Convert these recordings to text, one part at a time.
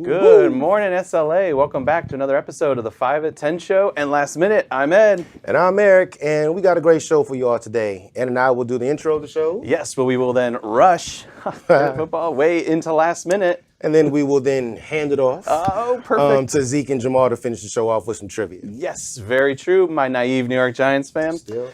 Good morning, SLA. Welcome back to another episode of the 5 at 10 show. And last minute, I'm Ed. And I'm Eric, and we got a great show for you all today. Ed and I will do the intro of the show. Yes, but we will then rush football way into last minute. And then we will then hand it off Perfect. to Zeke and Jamal to finish the show off with some trivia. Yes, very true, my naive New York Giants fan. Still.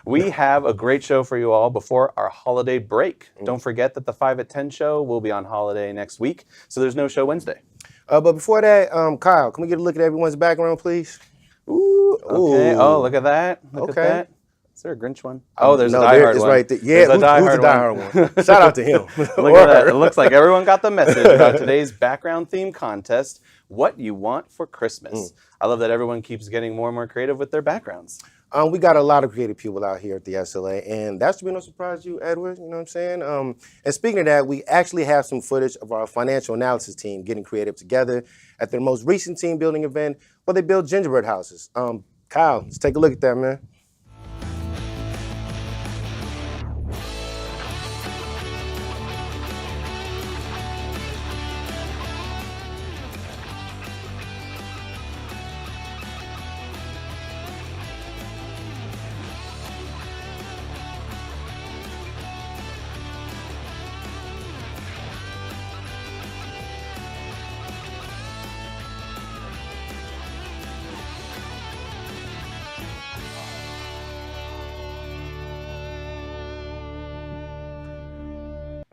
We have a great show for you all before our holiday break. Don't forget that the 5 at 10 show will be on holiday next week, so there's no show Wednesday. But before that, Kyle, can we get a look at everyone's background, please? Ooh. Okay. Oh, look at that. Look at that. Is there a Grinch one? Oh, there's a Die Hard one. Right there. Yeah, who's the Die Hard one? Shout out to him. Look at that. It looks like everyone got the message about today's background theme contest, What You Want for Christmas. I love that everyone keeps getting more and more creative with their backgrounds. We got a lot of creative people out here at the SLA, and that should be no surprise to you, Edward, you know what I'm saying? And speaking of that, we actually have some footage of our financial analysis team getting creative together at their most recent team building event where they built gingerbread houses. Kyle, let's take a look at that, man.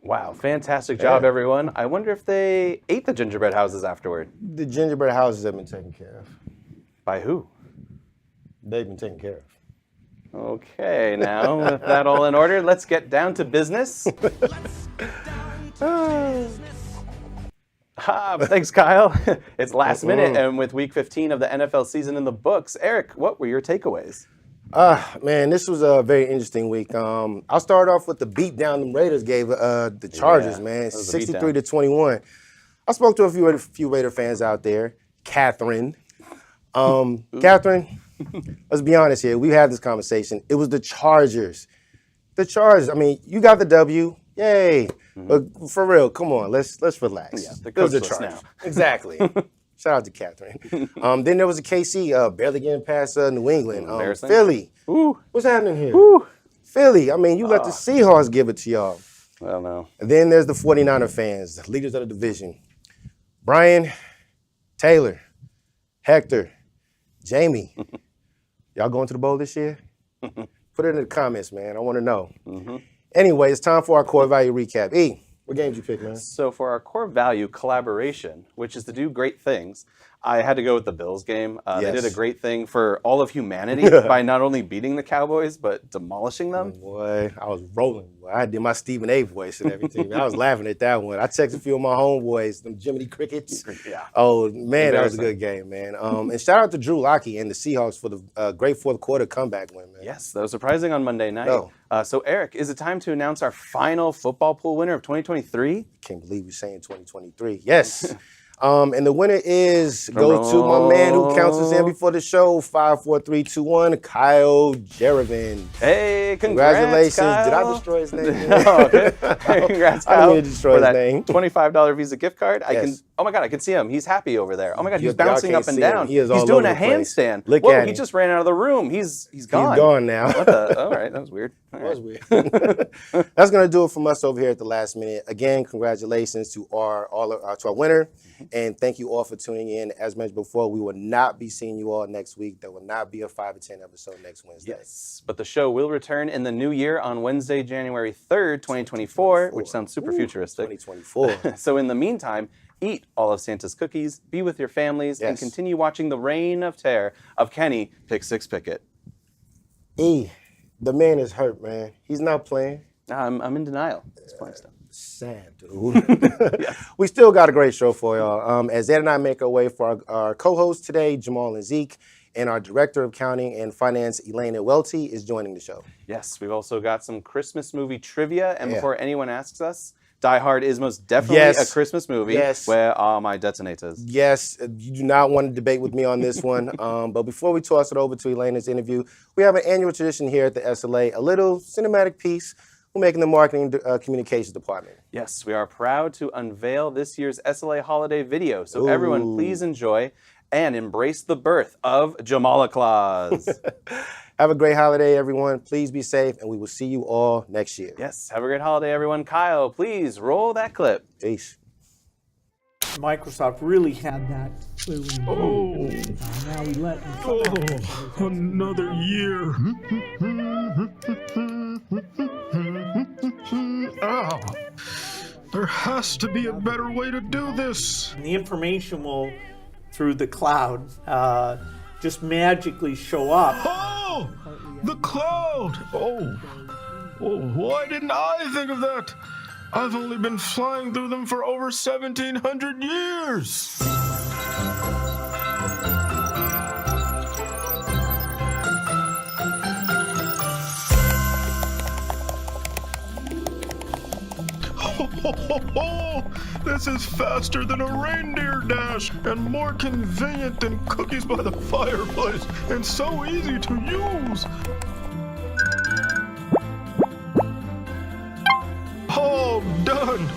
Wow, fantastic job, everyone. I wonder if they ate the gingerbread houses afterward. The gingerbread houses have been taken care of. By who? They've been taken care of. Okay, now with that all in order, let's get down to business. Thanks, Kyle. It's last minute, and with week 15 of the NFL season in the books. Eric, what were your takeaways? Man, this was a very interesting week. I'll start off with the beat down the Raiders gave the Chargers, man, 63-21. I spoke to a few Raider fans out there. Catherine. Catherine, let's be honest here. We had this conversation. It was the Chargers. The Chargers. I mean, you got the W. Yay. But for real, come on. Let's relax. Yeah, the coachless now. Exactly. Shout out to Catherine. Then there was a KC barely getting past New England. Philly. Ooh. What's happening here? Ooh. Philly. I mean, you let the Seahawks give it to y'all. I don't know. And then there's the 49er fans, the leaders of the division. Brian, Taylor, Hector, Jamie. Y'all going to the bowl this year? Put it in the comments, man. I want to know. Anyway, it's time for our core value recap. E, what games you pick, man? So for our core value, collaboration, which is to do great things, I had to go with the Bills game. They did a great thing for all of humanity by not only beating the Cowboys, but demolishing them. Boy, I was rolling. Boy. I did my Stephen A. voice and everything. I was laughing at that one. I texted a few of my homeboys, them Jiminy Crickets. Yeah. Oh, man, that was a good game, man. And shout out to Drew Lockey and the Seahawks for the great fourth quarter comeback win, man. Yes, that was surprising on Monday night. So, Eric, is it time to announce our final football pool winner of 2023? Can't believe we're saying 2023. Yes. And the winner goes to my man who counts us in before the show, 5, 4, 3, 2, 1, Kyle Jerevin. Hey, congratulations. Kyle. Did I destroy his name? No, congrats, Kyle. I didn't mean to destroy his name. $25 Visa gift card. Yes. Oh my God, I can see him. He's happy over there. Oh my God, he's bouncing up and down. He's doing a handstand. Look at him. He just ran out of the room. He's gone. He's gone now. All right, that was weird. That was weird. That's going to do it from us over here at the last minute. Again, congratulations to our winner. And thank you all for tuning in. As mentioned before, we will not be seeing you all next week. There will not be a 5 to 10 episode next Wednesday. Yes, but the show will return in the new year on Wednesday, January 3rd, 2024, which sounds super futuristic. 2024. So in the meantime, eat all of Santa's cookies, be with your families, and continue watching the reign of terror of Kenny Pick Six Pickett. The man is hurt, man. He's not playing. I'm in denial. He's playing stuff. Sad, dude. We still got a great show for y'all. As Ed and I make our way for our co-hosts today, Jamal and Zeke, and our Director of Accounting and Finance, Elena Welty, is joining the show. Yes, we've also got some Christmas movie trivia. And before anyone asks us, Die Hard is most definitely a Christmas movie. Yes. Where are my detonators? Yes, you do not want to debate with me on this one. But before we toss it over to Elena's interview, we have an annual tradition here at the SLA, a little cinematic piece who make in the marketing communications department. Yes, we are proud to unveil this year's SLA holiday video. So everyone, please enjoy and embrace the birth of Jamala Claus. Have a great holiday, everyone. Please be safe, and we will see you all next year. Yes, have a great holiday, everyone. Kyle, please roll that clip. Peace. Microsoft really had that clearly. Oh, Now we let another year. Oh, there has to be a better way to do this. the information will, through the cloud, just magically show up. Oh, the cloud. Oh, why didn't I think of that? I've only been flying through them for over 1,700 years. This is faster than a reindeer dash and more convenient than cookies by the fireplace and so easy to use. All done.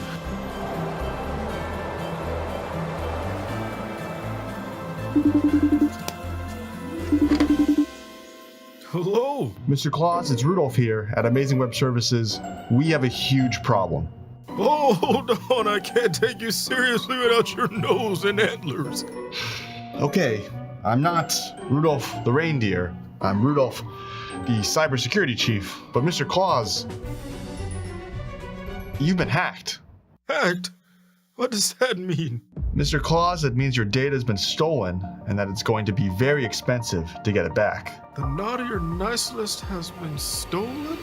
Hello. Mr. Claus, it's Rudolph here at Amazing Web Services. We have a huge problem. Oh, hold on. I can't take you seriously without your nose and antlers. Okay, I'm not Rudolph the reindeer. I'm Rudolph, the cybersecurity chief. But Mr. Claus, you've been hacked. Hacked? What does that mean? Mr. Claus, it means your data has been stolen and that it's going to be very expensive to get it back. The naughty or nice list has been stolen?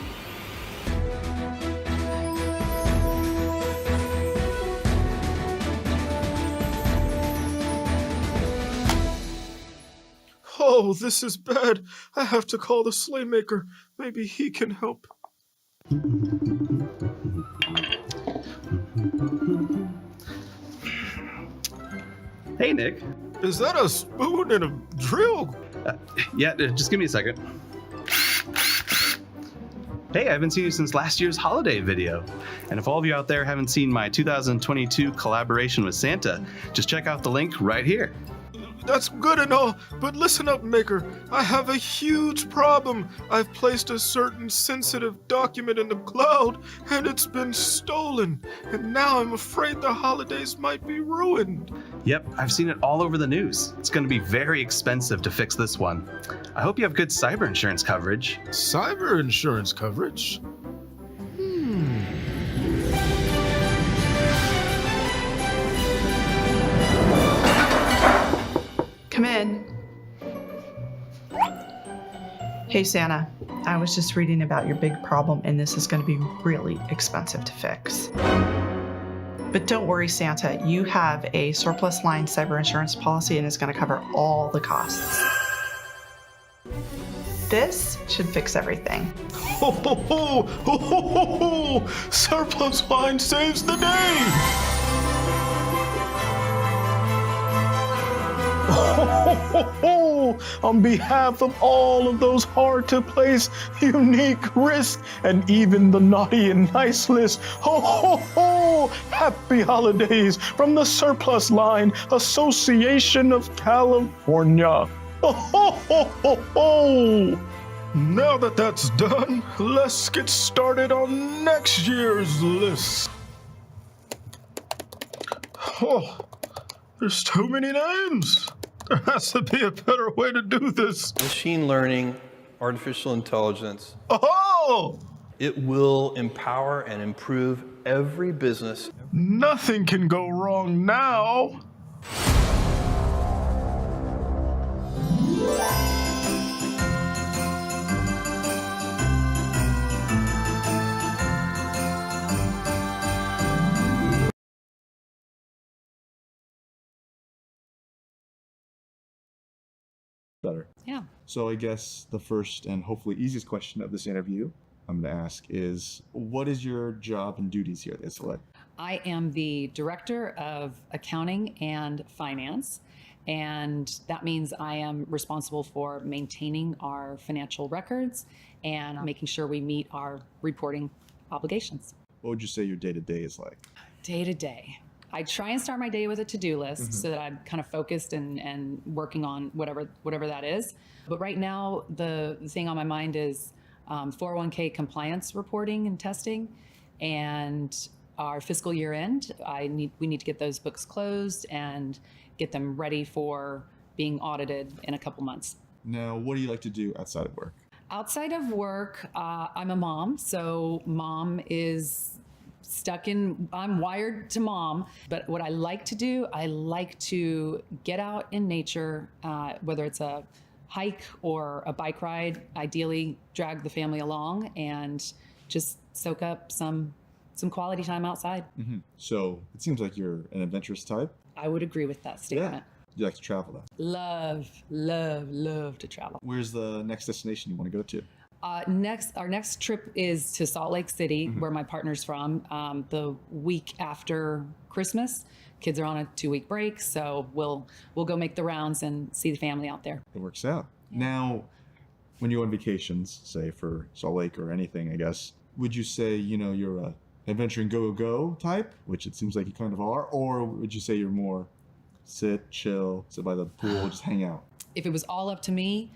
Oh, this is bad. I have to call the Slaymaker. Maybe he can help. Hey, Nick. Is that a spoon and a drill? Yeah, just give me a second. Hey, I haven't seen you since last year's holiday video. And if all of you out there haven't seen my 2022 collaboration with Santa, just check out the link right here. That's good and all, but listen up, Maker. I have a huge problem. I've placed a certain sensitive document in the cloud, and it's been stolen. And now I'm afraid the holidays might be ruined. Yep, I've seen it all over the news. It's going to be very expensive to fix this one. I hope you have good cyber insurance coverage. Cyber insurance coverage? Come in. Hey, Santa. I was just reading about your big problem, and this is going to be really expensive to fix. But don't worry, Santa. You have a surplus line cyber insurance policy, and it's going to cover all the costs. This should fix everything. Ho, ho, ho! Ho, ho, ho, ho! Surplus line saves the day! On behalf of all of those hard-to-place, unique risks, and even the naughty and nice list, ho, ho, ho! Happy holidays from the Surplus Line Association of California. Ho, ho, ho, ho, ho! Now that that's done, let's get started on next year's list. Oh, there's too many names. There has to be a better way to do this. Machine learning, artificial intelligence, Oh! it will empower and improve every business. Nothing can go wrong now. Better. Yeah. So I guess the first and hopefully easiest question of this interview I'm going to ask is, what is your job and duties here at SLA? I am the Director of Accounting and Finance, and that means I am responsible for maintaining our financial records and making sure we meet our reporting obligations. What would you say your day-to-day is like? Day to day. I try and start my day with a to-do list so that I'm kind of focused and working on whatever that is. But right now, the thing on my mind is 401k compliance reporting and testing, and our fiscal year end. We need to get those books closed and get them ready for being audited in a couple months. Now, what do you like to do outside of work? Outside of work, I'm a mom, so mom is I'm wired to mom, but what I like to do, I like to get out in nature, whether it's a hike or a bike ride, ideally drag the family along and just soak up some quality time outside. Mm-hmm. So it seems like you're an adventurous type. I would agree with that statement. You like to travel though? Love to travel. Where's the next destination you want to go to? Our next trip is to Salt Lake City, where my partner's from, the week after Christmas. Kids are on a 2-week break, so we'll go make the rounds and see the family out there. It works out. Now, when you go on vacations, say for Salt Lake or anything, I guess, would you say, you're a adventure and go type, which it seems like you kind of are, or would you say you're more sit, chill, sit by the pool, just hang out? If it was all up to me,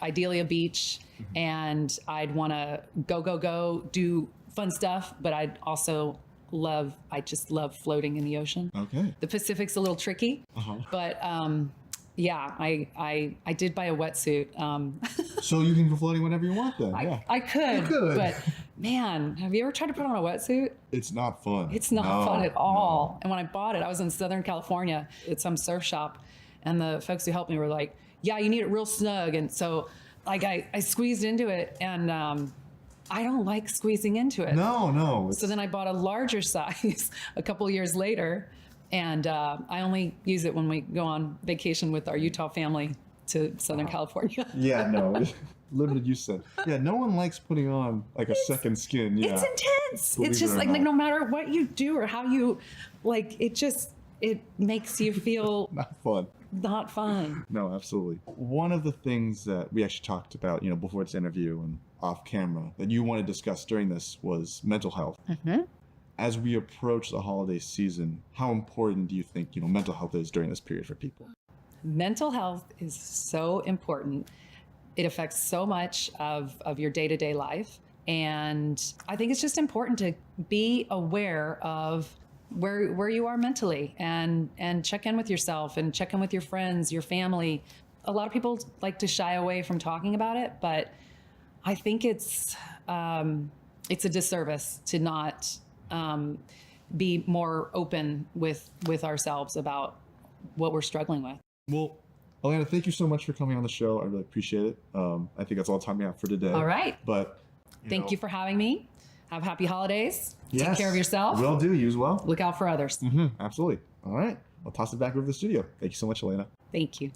ideally a beach, and I'd want to go, do fun stuff, but I just love floating in the ocean. Okay. The Pacific's a little tricky, but yeah, I did buy a wetsuit. So you can go floating whenever you want then. I could, but man, have you ever tried to put on a wetsuit? It's not fun. It's not fun at all. And when I bought it, I was in Southern California at some surf shop, and the folks who helped me were like, yeah, you need it real snug. And so like I squeezed into it, and I don't like squeezing into it. No. So then I bought a larger size a couple years later, and I only use it when we go on vacation with our Utah family to Southern California. Yeah, no. Limited use set. Yeah, no one likes putting on like a second skin. Yeah. It's intense. Believe it's just it or like not. no matter what you do or how you, like, it makes you feel Not fun. not fun. No, absolutely. One of the things that we actually talked about, before this interview and off camera that you want to discuss during this was mental health. As we approach the holiday season, how important do you think, mental health is during this period for people? Mental health is so important. It affects so much of your day-to-day life. And I think it's just important to be aware of where you are mentally and check in with yourself and check in with your friends, your family. A lot of people like to shy away from talking about it, but I think it's a disservice to not be more open with ourselves about what we're struggling with. Well, Elena, thank you so much for coming on the show. I really appreciate it. I think that's all the time we have for today. All right. But Thank you for having me. Have happy holidays. Yes, Take care of yourself. Will do. You as well. Look out for others. Absolutely. All right. I'll toss it back over to the studio. Thank you so much, Elena. Thank you.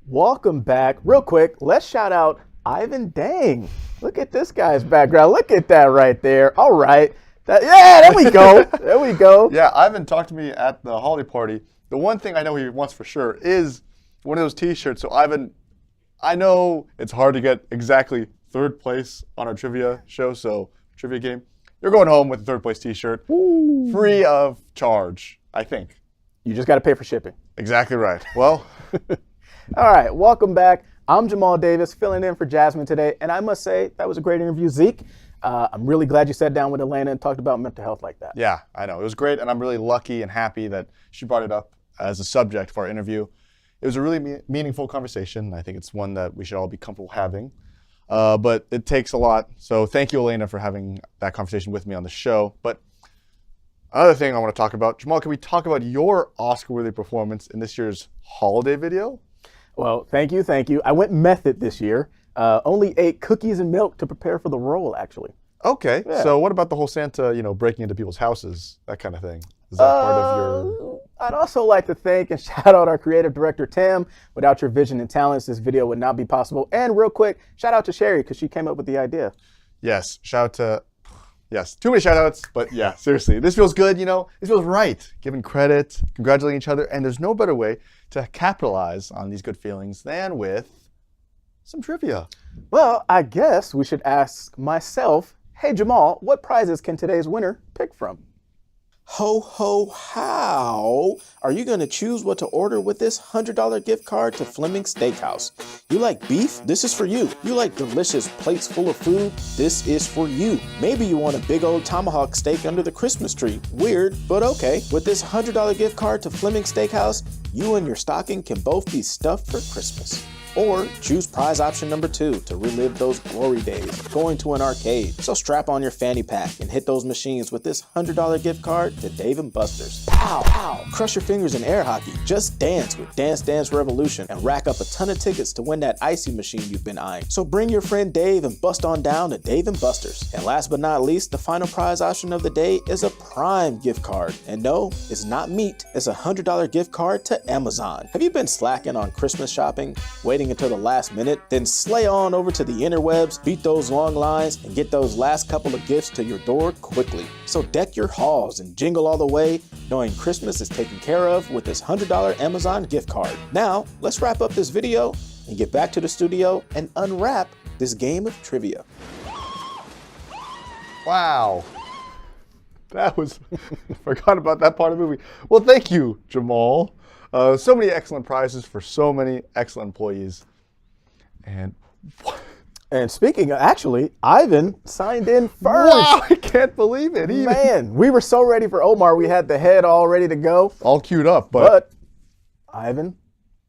Welcome back. Real quick, let's shout out Ivan Dang. Look at this guy's background. Look at that right there. All right. There we go. There we go. Yeah, Ivan talked to me at the holiday party. The one thing I know he wants for sure is one of those t-shirts. So Ivan, I know it's hard to get exactly third place on our trivia show, so trivia game. You're going home with a third place t-shirt, free of charge, I think. You just got to pay for shipping. Exactly right. Well, all right, welcome back. I'm Jamal Davis, filling in for Jasmine today, and I must say that was a great interview, Zeke. I'm really glad you sat down with Elena and talked about mental health like that. yeah, I know. It was great, and I'm really lucky and happy that she brought it up as a subject for our interview. It was a really meaningful conversation. I think it's one that we should all be comfortable having, but it takes a lot. So thank you, Elena, for having that conversation with me on the show. But another thing I want to talk about, Jamal, can we talk about your Oscar-worthy performance in this year's holiday video? Well, thank you. I went method this year. Only ate cookies and milk to prepare for the role, actually. Okay, Yeah. So what about the whole Santa, breaking into people's houses, that kind of thing? Is that part of your... I'd also like to thank and shout out our creative director, Tim. Without your vision and talents, this video would not be possible. And real quick, shout out to Sherry, because she came up with the idea. Yes, shout out to... Yes, too many shout outs, but yeah, seriously. This feels good, this feels right. Giving credit, congratulating each other, and there's no better way to capitalize on these good feelings than with some trivia. Well, I guess we should ask myself, Hey Jamal, what prizes can today's winner pick from? Ho, ho, how are you going to choose what to order with this $100 gift card to Fleming's Steakhouse? You like beef? This is for you. You like delicious plates full of food? This is for you. Maybe you want a big old tomahawk steak under the Christmas tree. Weird, but okay. With this $100 gift card to Fleming's Steakhouse, you and your stocking can both be stuffed for Christmas. Or choose prize option number 2 to relive those glory days, going to an arcade. So strap on your fanny pack and hit those machines with this $100 gift card to Dave & Buster's. Pow, pow. Crush your fingers in air hockey. Just dance with Dance Dance Revolution and rack up a ton of tickets to win that icy machine you've been eyeing. So bring your friend Dave and bust on down to Dave & Buster's. And last but not least, the final prize option of the day is a Prime gift card. And no, it's not meat. It's a $100 gift card to Amazon. Have you been slacking on Christmas shopping, waiting until the last minute? Then slay on over to the interwebs, beat those long lines, and get those last couple of gifts to your door quickly. So deck your halls and jingle all the way, knowing Christmas is taken care of with this $100 Amazon gift card. Now, let's wrap up this video and get back to the studio and unwrap this game of trivia. Wow. That was, forgot about that part of the movie. Well, thank you, Jamal. So many excellent prizes for so many excellent employees. And speaking of, actually, Ivan signed in first. Wow, I can't believe it. Man, we were so ready for Omar. We had the head all ready to go. All queued up. But Ivan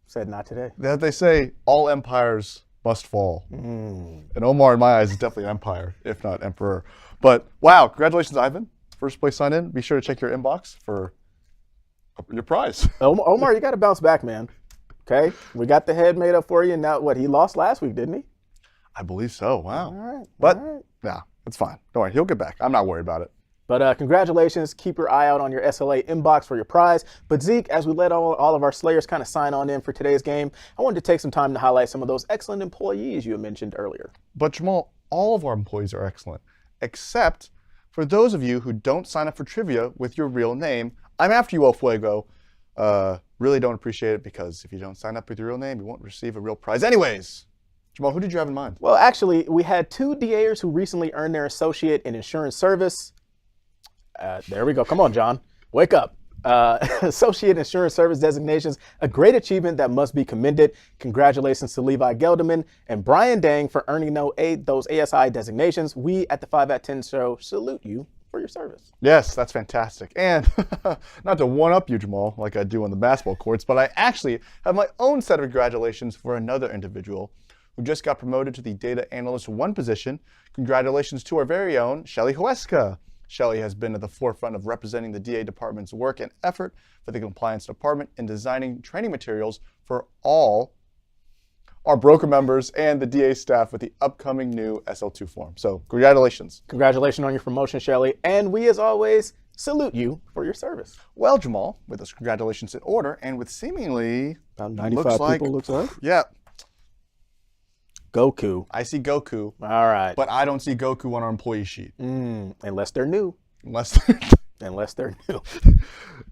said not today. They say all empires must fall. And Omar, in my eyes, is definitely an empire, if not emperor. But wow, congratulations, Ivan. First place sign in. Be sure to check your inbox for your prize. Omar, you got to bounce back, man. Okay, we got the head made up for you. And now, what, he lost last week, didn't he? I believe so. Wow. All right. But yeah, it's fine. Don't worry, he'll get back. I'm not worried about it. But congratulations. Keep your eye out on your SLA inbox for your prize. But Zeke, as we let all of our Slayers kind of sign on in for today's game, I wanted to take some time to highlight some of those excellent employees you mentioned earlier. But Jamal, all of our employees are excellent, except for those of you who don't sign up for trivia with your real name. I'm after you, El Fuego. Really don't appreciate it, because if you don't sign up with your real name, you won't receive a real prize. Anyways, Jamal, who did you have in mind? Well, actually, we had 2 DAers who recently earned their associate in insurance service. There we go. Come on, John. Wake up. Associate Insurance Service designations, a great achievement that must be commended. Congratulations to Levi Gelderman and Brian Dang for earning those ASI designations. We at the 5 at 10 show salute you for your service. Yes, that's fantastic. And not to one-up you, Jamal, like I do on the basketball courts, but I actually have my own set of congratulations for another individual who just got promoted to the Data Analyst 1 position. Congratulations to our very own Shelly Huesca. Shelly has been at the forefront of representing the DA department's work and effort for the compliance department in designing training materials for all our broker members and the DA staff with the upcoming new SL2 form. So congratulations. Congratulations on your promotion, Shelly. And we, as always, salute you for your service. Well, Jamal, with those congratulations in order, and with seemingly about 95 people, looks like. Yeah. Goku. I see Goku. All right. But I don't see Goku on our employee sheet. Unless they're new. Unless they're new.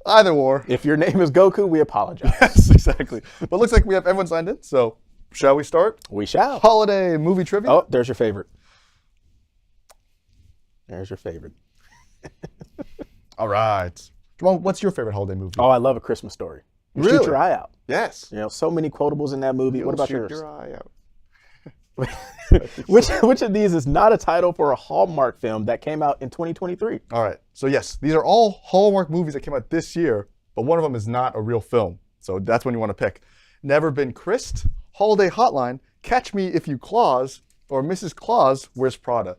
Either or. If your name is Goku, we apologize. Yes, exactly. But it looks like we have everyone signed in, so shall we start? We shall. Holiday movie trivia. Oh, there's your favorite. There's your favorite. All right. Jamal, what's your favorite holiday movie? Oh, I love A Christmas Story. Really? Shoot your eye out. Yes. You know, so many quotables in that movie. What about yours? Shoot your eye out. Which of these is not a title for a Hallmark film that came out in 2023? All right. So yes, these are all Hallmark movies that came out this year, but one of them is not a real film. So that's one you want to pick. Never Been Kissed, Holiday Hotline, Catch Me If You Claus, or Mrs. Claus Wears Prada.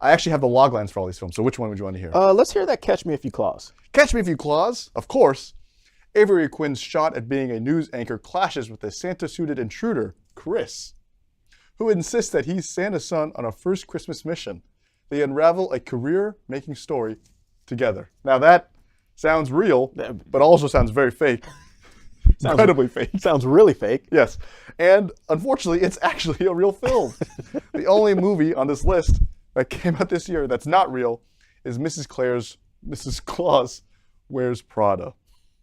I actually have the log lines for all these films, so which one would you want to hear? Let's hear that Catch Me If You Claus. Catch Me If You Claus, of course. Avery Quinn's shot at being a news anchor clashes with a Santa-suited intruder, Chris, who insists that he's Santa's son on a first Christmas mission. They unravel a career-making story together. Now that sounds real, but also sounds very fake. Incredibly fake. Sounds really fake. Yes. And unfortunately, it's actually a real film. The only movie on this list that came out this year that's not real is Mrs. Claus Wears Prada,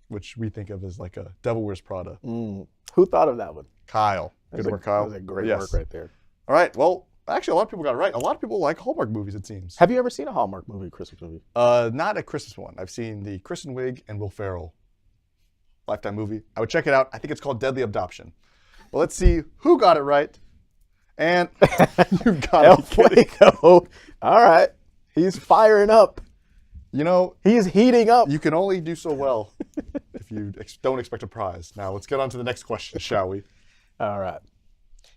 which we think of as like a Devil Wears Prada. Who thought of that one? Kyle. Good work, Kyle. That was a great work right there. All right. Well, Actually, a lot of people got it right. A lot of people like Hallmark movies, it seems. Have you ever seen a Hallmark movie, Christmas movie? Not a Christmas one. I've seen the Kristen Wiig and Will Ferrell Lifetime movie. I would check it out. I think it's called Deadly Adoption. Well, let's see who got it right. And you've got to be kidding. All right. He's firing up. You know, he's heating up. You can only do so well if you don't expect a prize. Now, let's get on to the next question, shall we? All right.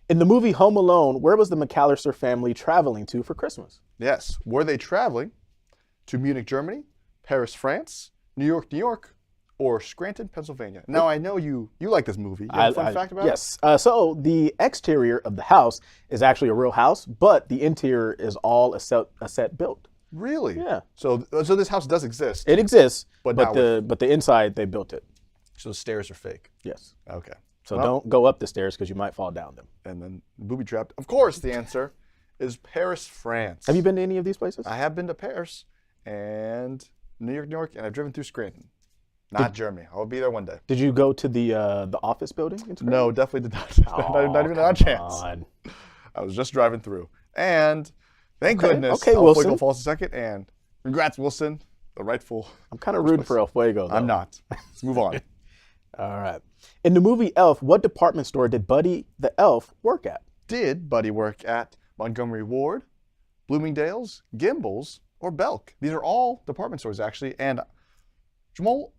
In the movie Home Alone, where was the McAllister family traveling to for Christmas? Yes. Were they traveling to Munich, Germany, Paris, France, New York, New York, or Scranton, Pennsylvania? Now, I know you like this movie. You have a fun fact about it? Yes. So the exterior of the house is actually a real house, but the interior is all a set built. Really? Yeah. So this house does exist. It exists, but the inside, they built it. So the stairs are fake? Yes. Okay. So don't go up the stairs because you might fall down them. And then booby trapped. Of course, the answer is Paris, France. Have you been to any of these places? I have been to Paris and New York, and I've driven through Scranton. Not Germany. I'll be there one day. Did you go to the office building in Scranton? No, definitely did not. Not even a chance. I was just driving through. And thank goodness El Wilson. Fuego falls to second. And congrats, Wilson, the rightful. I'm kind of rooting for El Fuego, though. I'm not. Let's move on. All right. In the movie Elf, what department store did Buddy the Elf work at? Did Buddy work at Montgomery Ward, Bloomingdale's, Gimbel's, or Belk? These are all department stores, actually. And Jamal,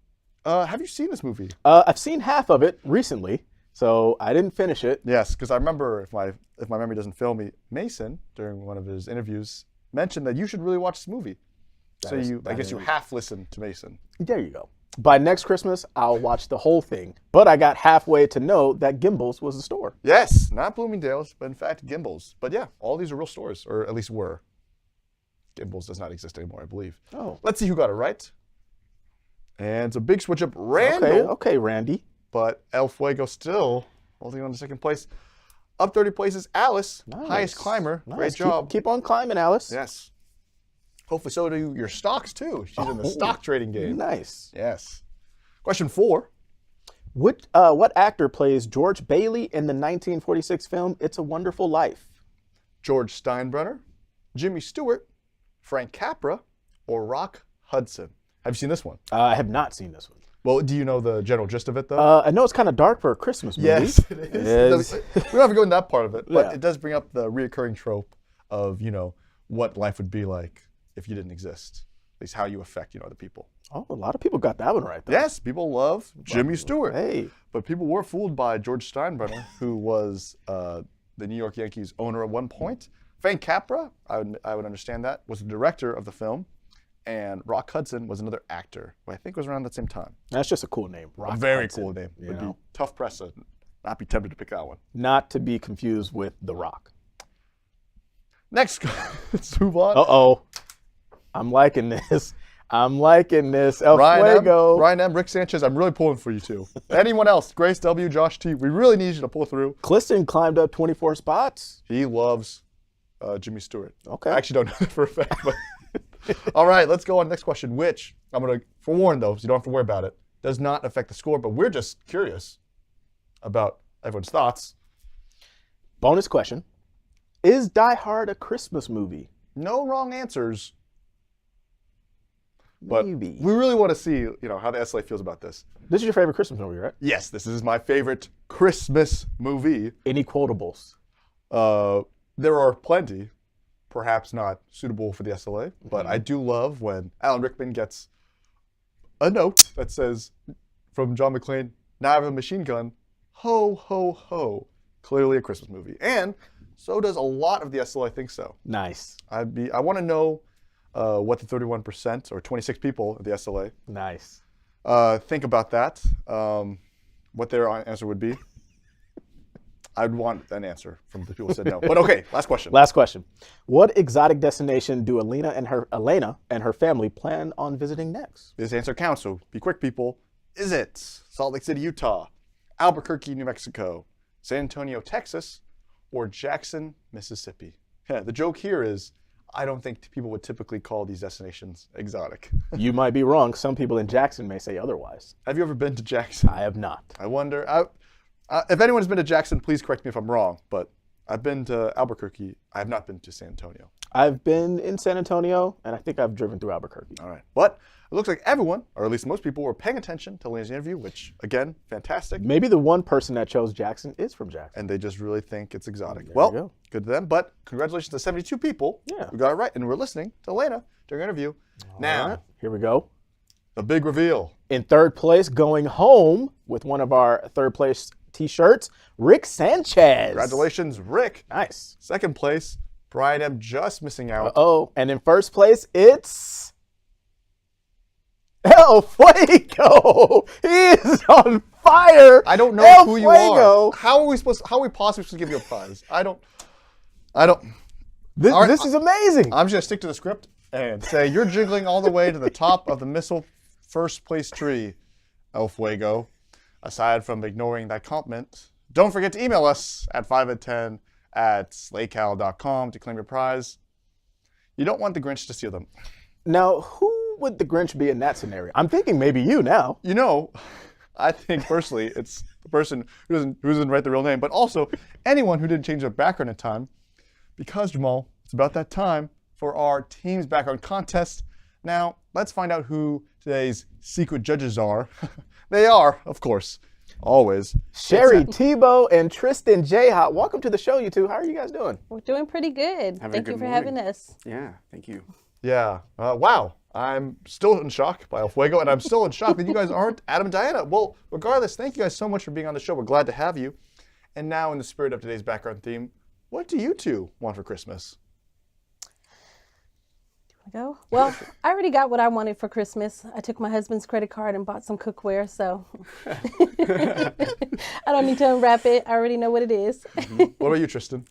have you seen this movie? I've seen half of it recently, so I didn't finish it. Yes, because I remember, if my memory doesn't fail me, Mason, during one of his interviews, mentioned that you should really watch this movie. I guess you half listened to Mason. There you go. By next Christmas, I'll watch the whole thing. But I got halfway to know that Gimbel's was a store. Yes, not Bloomingdale's, but in fact Gimbel's. But yeah, all these are real stores, or at least were. Gimbel's does not exist anymore, I believe. Oh. Let's see who got it right. And it's a big switch up. Randall. Okay, Randy. But El Fuego still holding on to second place. Up 30 places, Alice, Nice. highest climber. Nice. Great job. Keep on climbing, Alice. Yes. Hopefully so do your stocks too. She's in the stock trading game. Nice. Yes. Question 4. What actor plays George Bailey in the 1946 film It's a Wonderful Life? George Steinbrenner, Jimmy Stewart, Frank Capra, or Rock Hudson? Have you seen this one? I have not seen this one. Well, do you know the general gist of it, though? I know it's kind of dark for a Christmas movie. Yes, it is. We don't have to go into that part of it, but Yeah. it does bring up the reoccurring trope of, what life would be like if you didn't exist. At least how you affect, other people. Oh, a lot of people got that one right, though. Yes, people love Jimmy Stewart. Hey. But people were fooled by George Steinbrenner, who was the New York Yankees owner at one point. Frank Capra, I would understand that, was the director of the film. And Rock Hudson was another actor, who I think was around that same time. That's just a cool name. Rock A very Hudson, cool name. you Would be know. tough press to not be tempted to pick that one. Not to be confused with The Rock. Next, let's move on. Uh-oh. I'm liking this. El Fuego. Ryan M., Rick Sanchez, I'm really pulling for you two. Anyone else? Grace W., Josh T., we really need you to pull through. Clifton climbed up 24 spots. He loves Jimmy Stewart. Okay. I actually don't know that for a fact, but all right, let's go on to the next question, which I'm going to forewarn, though, so you don't have to worry about it. Does not affect the score, but we're just curious about everyone's thoughts. Bonus question. Is Die Hard a Christmas movie? No wrong answers. But Maybe. we really want to see, how the SLA feels about this. This is your favorite Christmas movie, right? Yes, this is my favorite Christmas movie. Any quotables? There are plenty, perhaps not suitable for the SLA, but I do love when Alan Rickman gets a note that says, from John McClane, now I have a machine gun, ho, ho, ho. Clearly a Christmas movie. And so does a lot of the SLA think so. Nice. I want to know what the 31% or 26 people of the SLA Nice. think about that, what their answer would be. I'd want an answer from the people who said no. But okay, last question. Last question. What exotic destination do Elena and her family plan on visiting next? This answer counts, so be quick, people. Is it Salt Lake City, Utah, Albuquerque, New Mexico, San Antonio, Texas, or Jackson, Mississippi? Yeah, the joke here is I don't think people would typically call these destinations exotic. You might be wrong. Some people in Jackson may say otherwise. Have you ever been to Jackson? I have not. I wonder. If anyone's been to Jackson, please correct me if I'm wrong, but I've been to Albuquerque. I have not been to San Antonio. I've been in San Antonio, and I think I've driven through Albuquerque. All right. But it looks like everyone, or at least most people, were paying attention to Lane's interview, which, again, fantastic. Maybe the one person that chose Jackson is from Jackson. And they just really think it's exotic. There Well, you go. good to them. But congratulations to 72 people who got it right and were listening to Lena during her interview. Now, All right, here we go. The big reveal. In third place, going home with one of our third place t-shirts, Rick Sanchez. Congratulations, Rick. Nice. Second place, Brian M. just missing out. Uh-oh. And in first place, it's El Fuego. He is on fire. I don't know El who Fuego. you are. How are we possibly supposed to give you a prize? I don't. This is amazing. I'm just gonna stick to the script and say you're jiggling all the way to the top of the missile first place tree, El Fuego. Aside from ignoring that compliment, don't forget to email us at 5at10@slaycal.com to claim your prize. You don't want the Grinch to steal them. Now, who would the Grinch be in that scenario? I'm thinking maybe you now. You know, I think personally it's the person who doesn't write the real name, but also anyone who didn't change their background in time. Because, Jamal, it's about that time for our team's background contest. Now, let's find out who today's secret judges are. They are, of course, always Sherry Tebow and Tristan J. Hot. Welcome to the show, you two. How are you guys doing? We're doing pretty good. Thank you for having us. Yeah, thank you. Yeah. Wow. I'm still in shock by El Fuego, and I'm still in shock that you guys aren't Adam and Diana. Well, regardless, thank you guys so much for being on the show. We're glad to have you. And now, in the spirit of today's background theme, what do you two want for Christmas? Go? Well, I already got what I wanted for Christmas. I took my husband's credit card and bought some cookware, so I don't need to unwrap it. I already know what it is. What about you, Tristan?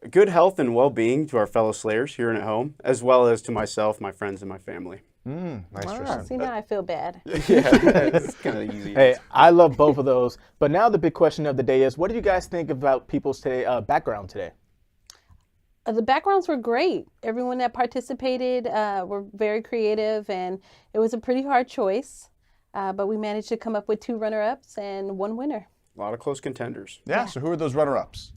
Good health and well-being to our fellow Slayers here and at home, as well as to myself, my friends, and my family. Nice, Tristan. See, now I feel bad. Yeah, it's kind of easy. Hey, I love both of those. But now the big question of the day is, what do you guys think about people's background today? The backgrounds were great. Everyone that participated were very creative, and it was a pretty hard choice. But we managed to come up with 2 runner-ups and 1 winner. A lot of close contenders. Yeah, so who are those runner-ups?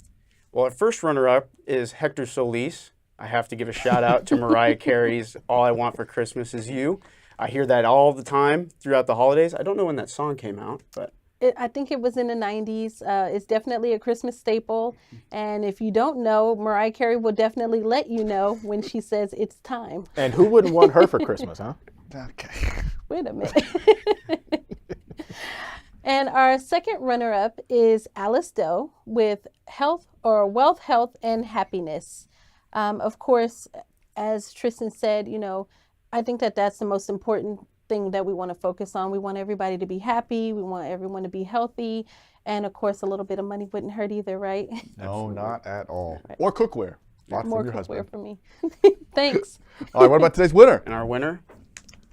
Well, our first runner-up is Hector Solis. I have to give a shout-out to Mariah Carey's All I Want for Christmas Is You. I hear that all the time throughout the holidays. I don't know when that song came out, but... I think it was in the 90s. It's definitely a Christmas staple. And if you don't know, Mariah Carey will definitely let you know when she says it's time. And who wouldn't want her for Christmas, huh? Okay. Wait a minute. And our second runner-up is Alice Doe with Wealth, Health, and Happiness. Of course, as Tristan said, I think that that's the most important thing that we want to focus on. We want everybody to be happy. We want everyone to be healthy. And of course, a little bit of money wouldn't hurt either, right? No, not at all. Right. Or cookware. Not more from your cookware husband. for me. Thanks. All right, what about today's winner? And our winner?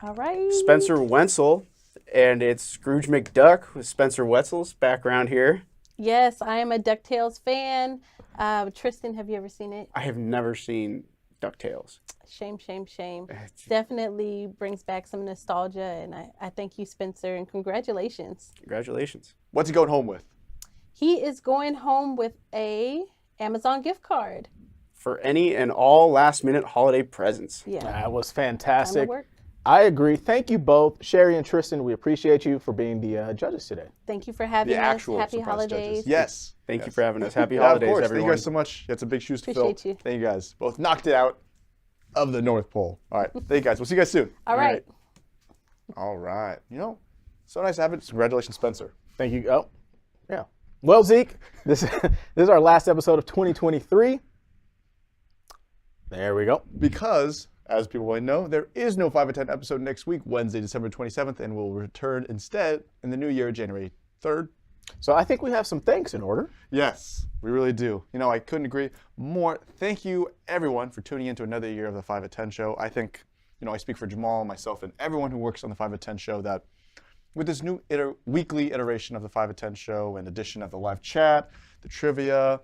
All right. Spencer Wenzel. And it's Scrooge McDuck with Spencer Wetzel's background here. Yes, I am a DuckTales fan. Tristan, have you ever seen it? I have never seen DuckTales. Shame. Definitely brings back some nostalgia, and I thank you, Spencer, and congratulations. Congratulations. What's he going home with? He is going home with a Amazon gift card. For any and all last-minute holiday presents. Yeah. That was fantastic. Time to work. I agree. Thank you both. Sherry and Tristan, we appreciate you for being the judges today. Thank you for having us. Happy holidays. Judges. Yes. Thank you for having us. Happy holidays, of course. everyone. Thank you guys so much. You had some big shoes to Appreciate fill. you. Thank you guys. Both knocked it out of the North Pole. All right. Thank you guys. We'll see you guys soon. All right. All right. So nice to have it. Congratulations, Spencer. Thank you. Oh, yeah. Well, Zeke, this is our last episode of 2023. There we go. Because, as people might know, there is no 5 at 10 episode next week, Wednesday, December 27th, and we'll return instead in the new year, January 3rd. So I think we have some thanks in order. Yes, we really do. I couldn't agree more. Thank you, everyone, for tuning in to another year of the 5 at 10 show. I think, I speak for Jamal, myself, and everyone who works on the 5 at 10 show that with this new weekly iteration of the 5 at 10 show and addition of the live chat, the trivia,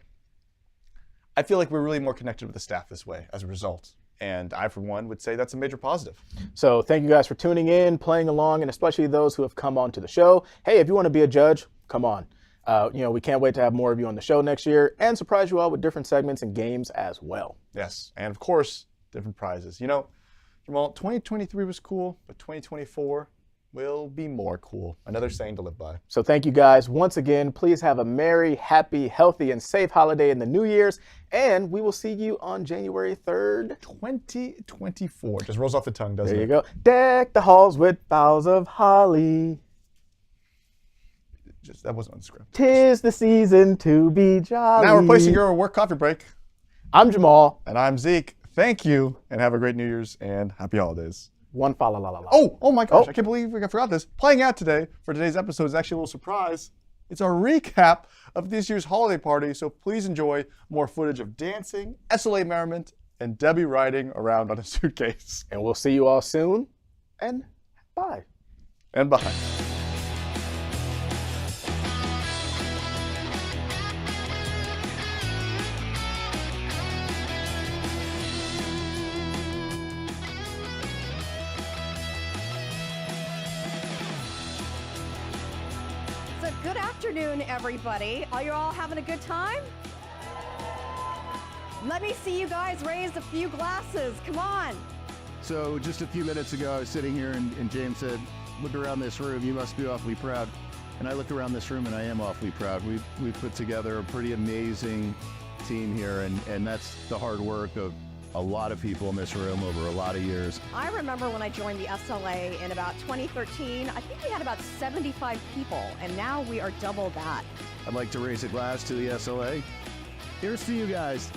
I feel like we're really more connected with the staff this way as a result. And I, for one, would say that's a major positive. So thank you guys for tuning in, playing along, and especially those who have come on to the show. Hey, if you want to be a judge, come on. We can't wait to have more of you on the show next year and surprise you all with different segments and games as well. Yes, and of course, different prizes. Jamal, 2023 was cool, but 2024 will be more cool. Another saying to live by. So thank you guys once again. Please have a merry, happy, healthy, and safe holiday in the New Year's, and we will see you on January 3rd. 2024. Just rolls off the tongue, doesn't it? There you go. Deck the halls with boughs of holly. That wasn't on the script. 'Tis the season to be jolly. Now we're placing your work coffee break. I'm Jamal. And I'm Zeke. Thank you, and have a great New Year's, and happy holidays. One fa la la la la. Oh my gosh, I can't believe I forgot this. Playing out today for today's episode is actually a little surprise. It's our recap of this year's holiday party, so please enjoy more footage of dancing, SLA merriment, and Debbie riding around on a suitcase. And we'll see you all soon, and bye. And bye. Good afternoon, everybody. Are you all having a good time? Let me see you guys raise a few glasses. Come on. So just a few minutes ago, I was sitting here and James said, look around this room, you must be awfully proud. And I look around this room and I am awfully proud. We've put together a pretty amazing team here, and that's the hard work of a lot of people in this room over a lot of years. I remember when I joined the SLA in about 2013, I think we had about 75 people, and now we are double that. I'd like to raise a glass to the SLA. Here's to you guys.